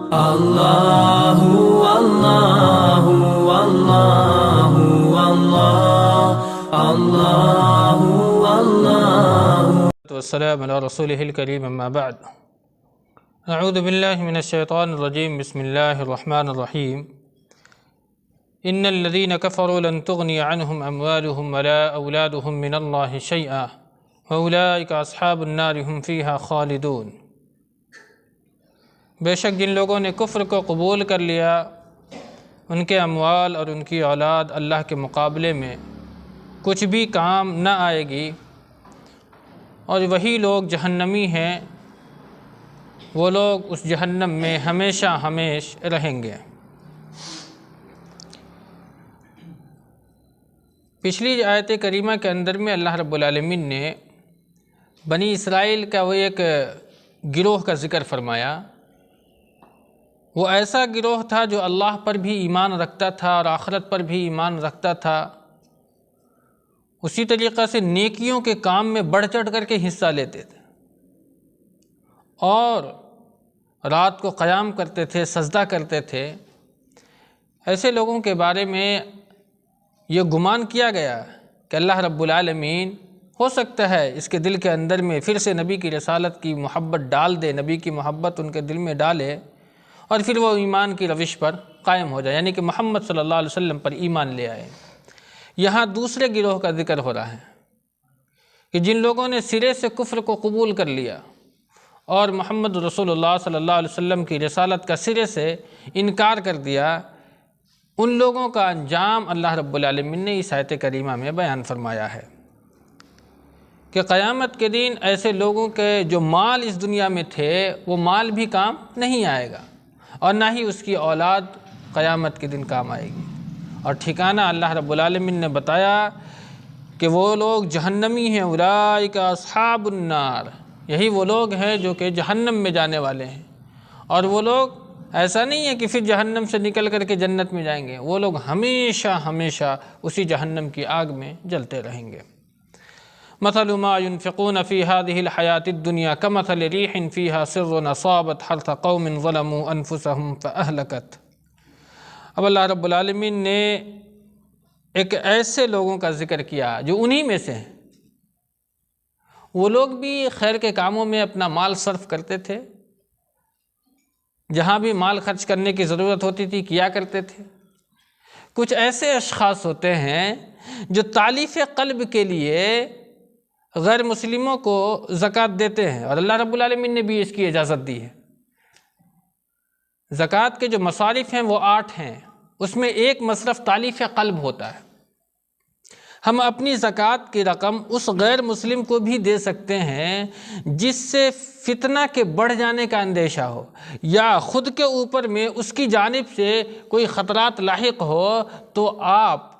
اللہ اللہ اللہ اللہ اللہ اللہ والسلام علی رسولہ الکریم اما بعد اعوذ باللہ من الشیطان الرجیم بسم اللہ الرحمن الرحیم ان الذین کفروا لن تغنی عنہم اموالہم ولا اولادہم من اللہ شیئا واولئک اصحاب النار هم فیہا خالدون۔ بے شک جن لوگوں نے کفر کو قبول کر لیا ان کے اموال اور ان کی اولاد اللہ کے مقابلے میں کچھ بھی کام نہ آئے گی، اور وہی لوگ جہنمی ہیں، وہ لوگ اس جہنم میں ہمیشہ ہمیش رہیں گے۔ پچھلی آیت کریمہ کے اندر میں اللہ رب العالمین نے بنی اسرائیل کا وہ ایک گروہ کا ذکر فرمایا۔ وہ ایسا گروہ تھا جو اللہ پر بھی ایمان رکھتا تھا اور آخرت پر بھی ایمان رکھتا تھا، اسی طریقہ سے نیکیوں کے کام میں بڑھ چڑھ کر کے حصہ لیتے تھے اور رات کو قیام کرتے تھے، سجدہ کرتے تھے۔ ایسے لوگوں کے بارے میں یہ گمان کیا گیا کہ اللہ رب العالمین ہو سکتا ہے اس کے دل کے اندر میں پھر سے نبی کی رسالت کی محبت ڈال دے، نبی کی محبت ان کے دل میں ڈالے اور پھر وہ ایمان کی روش پر قائم ہو جائے، یعنی کہ محمد صلی اللہ علیہ وسلم پر ایمان لے آئے۔ یہاں دوسرے گروہ کا ذکر ہو رہا ہے کہ جن لوگوں نے سرے سے کفر کو قبول کر لیا اور محمد رسول اللہ صلی اللہ علیہ وسلم کی رسالت کا سرے سے انکار کر دیا، ان لوگوں کا انجام اللہ رب العالمین نے اس آیت کریمہ میں بیان فرمایا ہے کہ قیامت کے دن ایسے لوگوں کے جو مال اس دنیا میں تھے وہ مال بھی کام نہیں آئے گا اور نہ ہی اس کی اولاد قیامت کے دن کام آئے گی، اور ٹھکانہ اللہ رب العالمین نے بتایا کہ وہ لوگ جہنمی ہیں، اولئک اصحاب النار، یہی وہ لوگ ہیں جو کہ جہنم میں جانے والے ہیں۔ اور وہ لوگ ایسا نہیں ہے کہ پھر جہنم سے نکل کر کے جنت میں جائیں گے، وہ لوگ ہمیشہ ہمیشہ اسی جہنم کی آگ میں جلتے رہیں گے۔ مثل ما ينفقون في هذه الحياة الدنيا كمثل ريح فيها سر أصابت حرث قوم ظلموا أنفسهم فأهلكت۔ اب اللہ رب العالمین نے ایک ایسے لوگوں کا ذکر کیا جو انہی میں سے ہیں۔ وہ لوگ بھی خیر کے کاموں میں اپنا مال صرف کرتے تھے، جہاں بھی مال خرچ کرنے کی ضرورت ہوتی تھی کیا کرتے تھے۔ کچھ ایسے اشخاص ہوتے ہیں جو تالیف قلب کے لیے غیر مسلموں کو زکوٰۃ دیتے ہیں، اور اللہ رب العالمین نے بھی اس کی اجازت دی ہے۔ زکوٰۃ کے جو مصارف ہیں وہ 8 ہیں، اس میں ایک مصرف تالیف قلب ہوتا ہے۔ ہم اپنی زکوٰۃ کی رقم اس غیر مسلم کو بھی دے سکتے ہیں جس سے فتنہ کے بڑھ جانے کا اندیشہ ہو، یا خود کے اوپر میں اس کی جانب سے کوئی خطرات لاحق ہو، تو آپ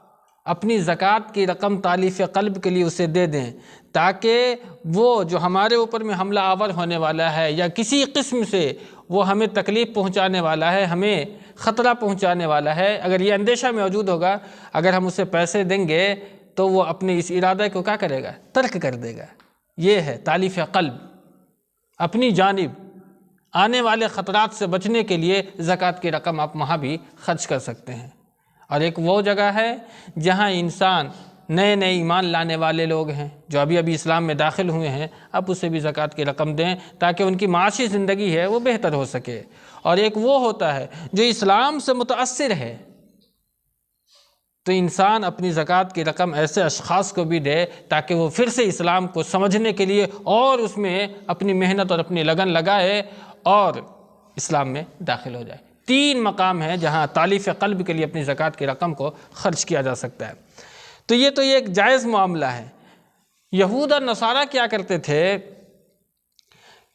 اپنی زکوٰۃ کی رقم تالیف قلب کے لیے اسے دے دیں، تاکہ وہ جو ہمارے اوپر میں حملہ آور ہونے والا ہے یا کسی قسم سے وہ ہمیں تکلیف پہنچانے والا ہے، ہمیں خطرہ پہنچانے والا ہے، اگر یہ اندیشہ موجود ہوگا، اگر ہم اسے پیسے دیں گے تو وہ اپنے اس ارادہ کو کیا کرے گا؟ ترک کر دے گا۔ یہ ہے تالیف قلب۔ اپنی جانب آنے والے خطرات سے بچنے کے لیے زکوٰۃ کی رقم آپ وہاں بھی خرچ کر سکتے ہیں۔ اور ایک وہ جگہ ہے جہاں انسان نئے نئے ایمان لانے والے لوگ ہیں جو ابھی اسلام میں داخل ہوئے ہیں، آپ اسے بھی زکوٰۃ کی رقم دیں تاکہ ان کی معاشی زندگی ہے وہ بہتر ہو سکے۔ اور ایک وہ ہوتا ہے جو اسلام سے متاثر ہے، تو انسان اپنی زکوٰۃ کی رقم ایسے اشخاص کو بھی دے تاکہ وہ پھر سے اسلام کو سمجھنے کے لیے اور اس میں اپنی محنت اور اپنی لگن لگائے اور اسلام میں داخل ہو جائے۔ 3 مقام ہیں جہاں تالیف قلب کے لیے اپنی زکوٰۃ کی رقم کو خرچ کیا جا سکتا ہے۔ تو یہ ایک جائز معاملہ ہے۔ یہود اور نصارہ کیا کرتے تھے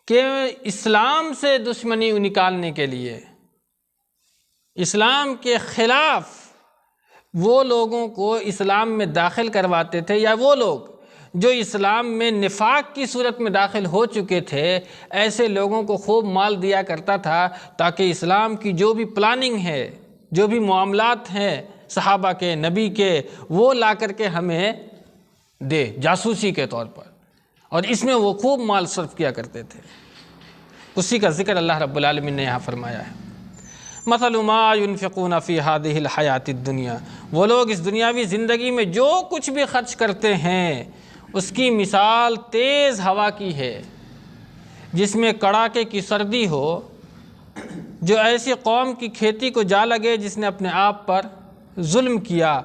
کہ اسلام سے دشمنی نکالنے کے لیے، اسلام کے خلاف وہ لوگوں کو اسلام میں داخل کرواتے تھے، یا وہ لوگ جو اسلام میں نفاق کی صورت میں داخل ہو چکے تھے، ایسے لوگوں کو خوب مال دیا کرتا تھا تاکہ اسلام کی جو بھی پلاننگ ہے، جو بھی معاملات ہیں صحابہ کے، نبی کے، وہ لا کر کے ہمیں دے جاسوسی کے طور پر، اور اس میں وہ خوب مال صرف کیا کرتے تھے۔ اسی کا ذکر اللہ رب العالمین نے یہاں فرمایا ہے۔ مثل ما ينفقون فی هذه الحیات الدنیا، وہ لوگ اس دنیاوی زندگی میں جو کچھ بھی خرچ کرتے ہیں اس کی مثال تیز ہوا کی ہے جس میں کڑاکے کی سردی ہو، جو ایسی قوم کی کھیتی کو جا لگے جس نے اپنے آپ پر ظلم کیا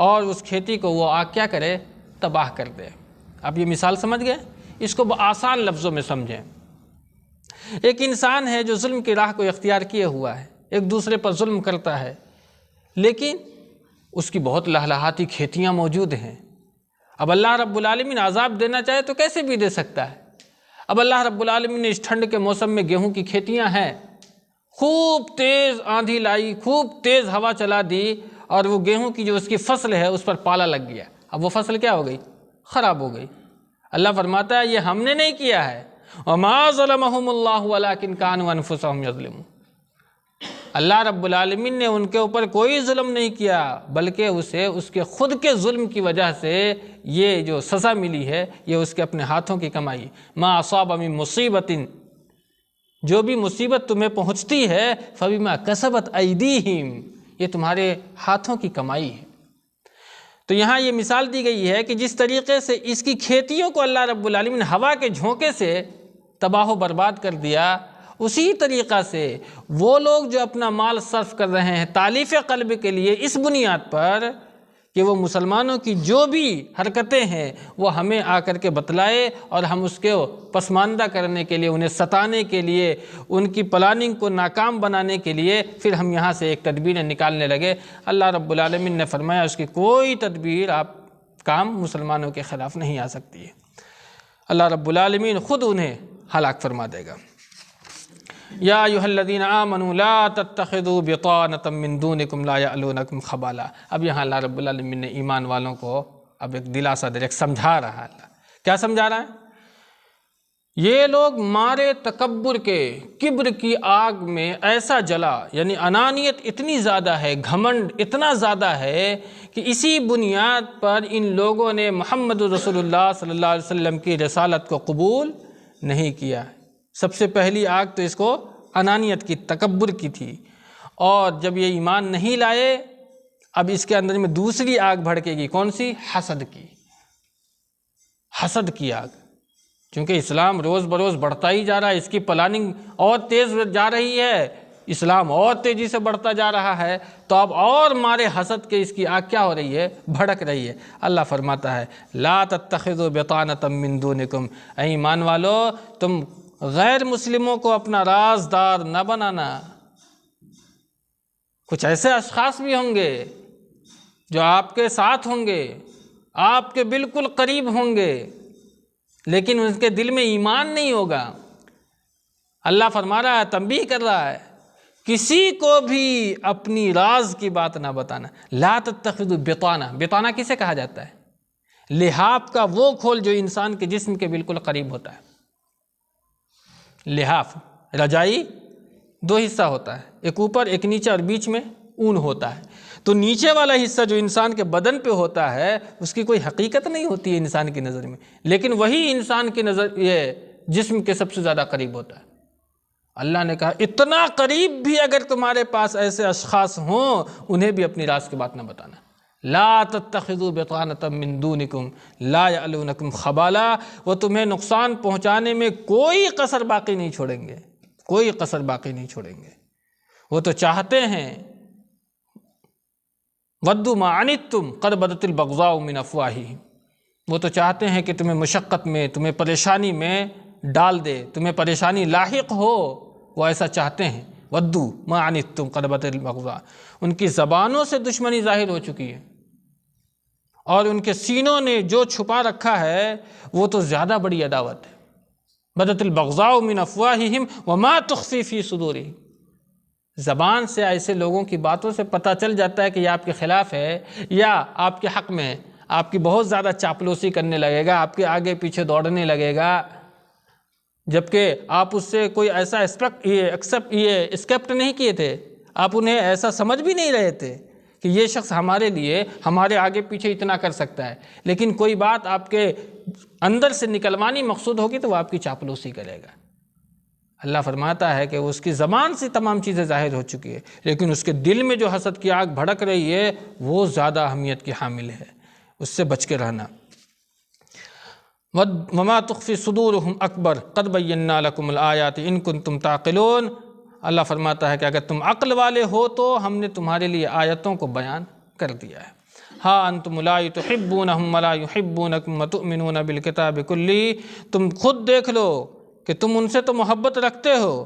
اور اس کھیتی کو وہ آگ کیا کرے، تباہ کر دے۔ اب یہ مثال سمجھ گئے؟ اس کو آسان لفظوں میں سمجھیں۔ ایک انسان ہے جو ظلم کی راہ کو اختیار کیے ہوا ہے، ایک دوسرے پر ظلم کرتا ہے، لیکن اس کی بہت لہلہاتی کھیتیاں موجود ہیں۔ اب اللہ رب العالمین عذاب دینا چاہے تو کیسے بھی دے سکتا ہے۔ اب اللہ رب العالمین نے اس ٹھنڈ کے موسم میں گیہوں کی کھیتیاں ہیں، خوب تیز آندھی لائی، خوب تیز ہوا چلا دی، اور وہ گیہوں کی جو اس کی فصل ہے اس پر پالا لگ گیا۔ اب وہ فصل کیا ہو گئی؟ خراب ہو گئی۔ اللہ فرماتا ہے یہ ہم نے نہیں کیا ہے، وَمَا ظَلَمَهُمُ اللَّهُ وَلَٰكِنْ كَانُوا أَنفُسَهُمْ يَظْلِمُونَ۔ اللہ رب العالمین نے ان کے اوپر کوئی ظلم نہیں کیا، بلکہ اسے اس کے خود کے ظلم کی وجہ سے یہ جو سزا ملی ہے یہ اس کے اپنے ہاتھوں کی کمائی۔ مَا أَصَابَ مِن مُصِیبَةٍ، جو بھی مصیبت تمہیں پہنچتی ہے فَبِمَا كَسَبَتْ أَيْدِيهِمْ، یہ تمہارے ہاتھوں کی کمائی ہے۔ تو یہاں یہ مثال دی گئی ہے کہ جس طریقے سے اس کی کھیتیوں کو اللہ رب العالمین ہوا کے جھونکے سے تباہ و برباد کر دیا، اسی طریقہ سے وہ لوگ جو اپنا مال صرف کر رہے ہیں تالیف قلب کے لیے اس بنیاد پر کہ وہ مسلمانوں کی جو بھی حرکتیں ہیں وہ ہمیں آ کر کے بتلائے اور ہم اس کے پسماندہ کرنے کے لیے، انہیں ستانے کے لیے، ان کی پلاننگ کو ناکام بنانے کے لیے پھر ہم یہاں سے ایک تدبیریں نکالنے لگے۔ اللہ رب العالمین نے فرمایا اس کی کوئی تدبیر کام مسلمانوں کے خلاف نہیں آ سکتی ہے، اللہ رب العالمین خود انہیں ہلاک فرما دے گا۔ یا ایھا الذین آمنوا لا تتخذوا بطانۃ من دونکم لا یألونکم خبالا۔ اب یہاں اللہ رب العالمین نے ایمان والوں کو اب ایک دلاسا دے، ایک سمجھا رہا ہے۔ اللہ کیا سمجھا رہا ہے؟ یہ لوگ مارے تکبر کے، کبر کی آگ میں ایسا جلا، یعنی انانیت اتنی زیادہ ہے، گھمنڈ اتنا زیادہ ہے کہ اسی بنیاد پر ان لوگوں نے محمد رسول اللہ صلی اللہ علیہ وسلم کی رسالت کو قبول نہیں کیا۔ سب سے پہلی آگ تو اس کو انانیت کی، تکبر کی تھی، اور جب یہ ایمان نہیں لائے اب اس کے اندر میں دوسری آگ بھڑکے گی، کون سی؟ حسد کی، حسد کی آگ۔ چونکہ اسلام روز بروز بڑھتا ہی جا رہا ہے، اس کی پلاننگ اور تیز جا رہی ہے، اسلام اور تیزی سے بڑھتا جا رہا ہے، تو اب اور مارے حسد کے اس کی آگ کیا ہو رہی ہے؟ بھڑک رہی ہے۔ اللہ فرماتا ہے لا تتخذوا بطانۃ من دونکم، اے ایمان والو تم غیر مسلموں کو اپنا رازدار نہ بنانا۔ کچھ ایسے اشخاص بھی ہوں گے جو آپ کے ساتھ ہوں گے، آپ کے بالکل قریب ہوں گے، لیکن ان کے دل میں ایمان نہیں ہوگا۔ اللہ فرما رہا ہے، تنبیہ کر رہا ہے، کسی کو بھی اپنی راز کی بات نہ بتانا۔ لا تتخذوا بطانہ، بطانہ کسے کہا جاتا ہے؟ لحاف کا وہ کھول جو انسان کے جسم کے بالکل قریب ہوتا ہے۔ لحاف، رجائی دو حصہ ہوتا ہے، ایک اوپر ایک نیچے، اور بیچ میں اون ہوتا ہے۔ تو نیچے والا حصہ جو انسان کے بدن پہ ہوتا ہے اس کی کوئی حقیقت نہیں ہوتی ہے انسان کی نظر میں، لیکن وہی انسان کی نظر یہ جسم کے سب سے زیادہ قریب ہوتا ہے۔ اللہ نے کہا اتنا قریب بھی اگر تمہارے پاس ایسے اشخاص ہوں انہیں بھی اپنی راز کی بات نہ بتانا۔ لا تتخذوا بطانۃ من دونکم لا یألونکم خبالا، وہ تمہیں نقصان پہنچانے میں کوئی کسر باقی نہیں چھوڑیں گے، کوئی کسر باقی نہیں چھوڑیں گے۔ وہ تو چاہتے ہیں ودوا ما عنتم قد بدت البغضاء من افواہہم، وہ تو چاہتے ہیں کہ تمہیں مشقت میں، تمہیں پریشانی میں ڈال دے، تمہیں پریشانی لاحق ہو، وہ ایسا چاہتے ہیں۔ ودوا ما عنتم قد بدت البغضاء، ان کی زبانوں سے دشمنی ظاہر ہو چکی ہے، اور ان کے سینوں نے جو چھپا رکھا ہے وہ تو زیادہ بڑی عداوت ہے۔ بدت البغضاء من افواہہم وما تخفی فی صدورہم، زبان سے ایسے لوگوں کی باتوں سے پتہ چل جاتا ہے کہ یہ آپ کے خلاف ہے یا آپ کے حق میں ہے، آپ کی بہت زیادہ چاپلوسی کرنے لگے گا، آپ کے آگے پیچھے دوڑنے لگے گا، جبکہ آپ اس سے کوئی ایسا ایکسپٹ نہیں کیے تھے، آپ انہیں ایسا سمجھ بھی نہیں رہے تھے کہ یہ شخص ہمارے لیے ہمارے آگے پیچھے اتنا کر سکتا ہے، لیکن کوئی بات آپ کے اندر سے نکلوانی مقصود ہوگی تو وہ آپ کی چاپلوسی کرے گا۔ اللہ فرماتا ہے کہ اس کی زبان سے تمام چیزیں ظاہر ہو چکی ہے، لیکن اس کے دل میں جو حسد کی آگ بھڑک رہی ہے وہ زیادہ اہمیت کی حامل ہے، اس سے بچ کے رہنا۔ وَمَا تُخْفِي صُدُورُهُمْ أَكْبَرُ قَدْ بَيَّنَّا لَكُمُ الْآيَاتِ إِن كُنتُمْ تَعْقِلُونَ۔ اللہ فرماتا ہے کہ اگر تم عقل والے ہو تو ہم نے تمہارے لیے آیتوں کو بیان کر دیا ہے۔ ہاں انتم اولئک تحبونہم ولا یحبونکم وتؤمنون بالکتاب کلہ، تم خود دیکھ لو کہ تم ان سے تو محبت رکھتے ہو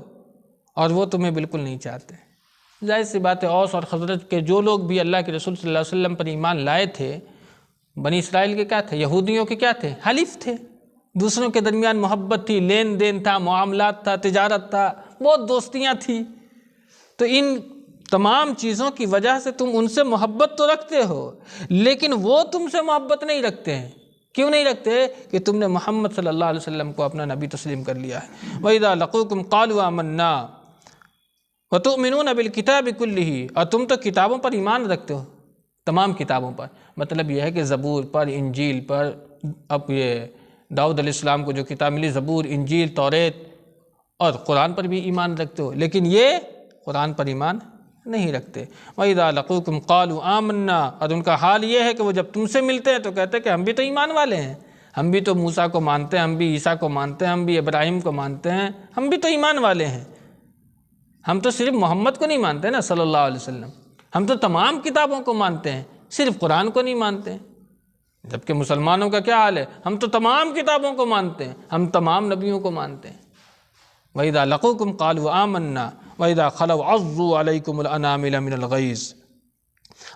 اور وہ تمہیں بالکل نہیں چاہتے۔ ظاہر سی بات ہے، اوس اور خزرج کے جو لوگ بھی اللہ کے رسول صلی اللہ علیہ وسلم پر ایمان لائے تھے، بنی اسرائیل کے کیا تھے؟ یہودیوں کے کیا تھے؟ حلیف تھے، دوسروں کے درمیان محبت تھی، لین دین تھا، معاملات تھا، تجارت تھا، بہت دوستیاں تھیں۔ تو ان تمام چیزوں کی وجہ سے تم ان سے محبت تو رکھتے ہو، لیکن وہ تم سے محبت نہیں رکھتے ہیں۔ کیوں نہیں رکھتے؟ کہ تم نے محمد صلی اللہ علیہ وسلم کو اپنا نبی تسلیم کر لیا ہے۔ وَإِذَا لَقُوكُمْ قَالُوا آمَنَّا وَتُؤْمِنُونَ بِالْكِتَابِ كُلِّهِ، اور تم تو کتابوں پر ایمان رکھتے ہو، تمام کتابوں پر۔ مطلب یہ ہے کہ زبور پر، انجیل پر، اب یہ داؤد علیہ السلام کو جو کتاب ملی، زبور، انجیل، توریت اور قرآن پر بھی ایمان رکھتے ہو، لیکن یہ قرآن پر ایمان نہیں رکھتے۔ وَإِذَا لَقُوكُمْ قَالُوا آمَنَّا، اور ان کا حال یہ ہے کہ وہ جب تم سے ملتے ہیں تو کہتے ہیں کہ ہم بھی تو ایمان والے ہیں، ہم بھی تو موسیٰ کو مانتے ہیں، ہم بھی عیسیٰ کو مانتے ہیں، ہم بھی ابراہیم کو مانتے ہیں، ہم بھی تو ایمان والے ہیں۔ ہم تو صرف محمد کو نہیں مانتے نا صلی اللہ علیہ وسلم، ہم تو تمام کتابوں کو مانتے ہیں، صرف قرآن کو نہیں مانتے ہیں۔ جبکہ مسلمانوں کا کیا حال ہے؟ ہم تو تمام کتابوں کو مانتے ہیں، ہم تمام نبیوں کو مانتے ہیں۔ وَإِذَا لَقُوكُمْ قَالُوا آمَنَّا وَإِذَا خَلَوْا عَضُّوا عَلَيْكُمُ الْأَنَامِلَ مِنَ الْغَيْظِ،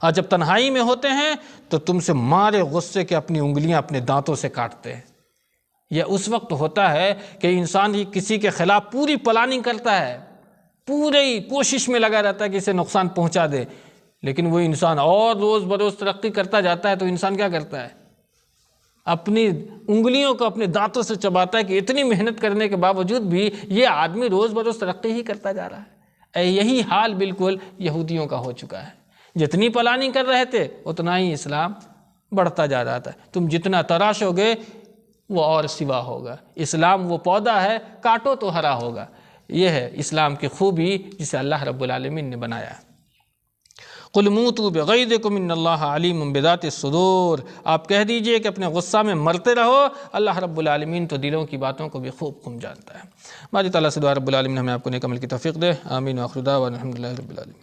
اور جب تنہائی میں ہوتے ہیں تو تم سے مارے غصے کے اپنی انگلیاں اپنے دانتوں سے کاٹتے ہیں۔ یہ اس وقت ہوتا ہے کہ انسان کسی کے خلاف پوری پلاننگ کرتا ہے، پوری کوشش میں لگا رہتا ہے کہ اسے نقصان پہنچا دے، لیکن وہ انسان اور روز بروز ترقی کرتا جاتا ہے تو انسان کیا کرتا ہے؟ اپنی انگلیوں کو اپنے دانتوں سے چباتا ہے کہ اتنی محنت کرنے کے باوجود بھی یہ آدمی روز بروز ترقی ہی کرتا جا رہا ہے۔ یہی حال بالکل یہودیوں کا ہو چکا ہے، جتنی پلاننگ کر رہے تھے اتنا ہی اسلام بڑھتا جا رہا تھا۔ تم جتنا تراشو گے وہ اور سوا ہوگا، اسلام وہ پودا ہے، کاٹو تو ہرا ہوگا۔ یہ ہے اسلام کی خوبی جسے اللہ رب العالمین نے بنایا ہے۔ قُلْ مُوتُوا بِغَيْظِكُمْ إِنَّ اللَّهَ عَلِيمٌ بِذَاتِ الصُّدُورِ، آپ کہہ دیجئے کہ اپنے غصہ میں مرتے رہو، اللہ رب العالمین تو دلوں کی باتوں کو بھی خوب جانتا ہے۔ باری تعالیٰ سے دعا رب العالمین ہمیں آپ کو نیک عمل کی توفیق دے، آمین، وآخر دعوانا الحمدللہ رب العالمین۔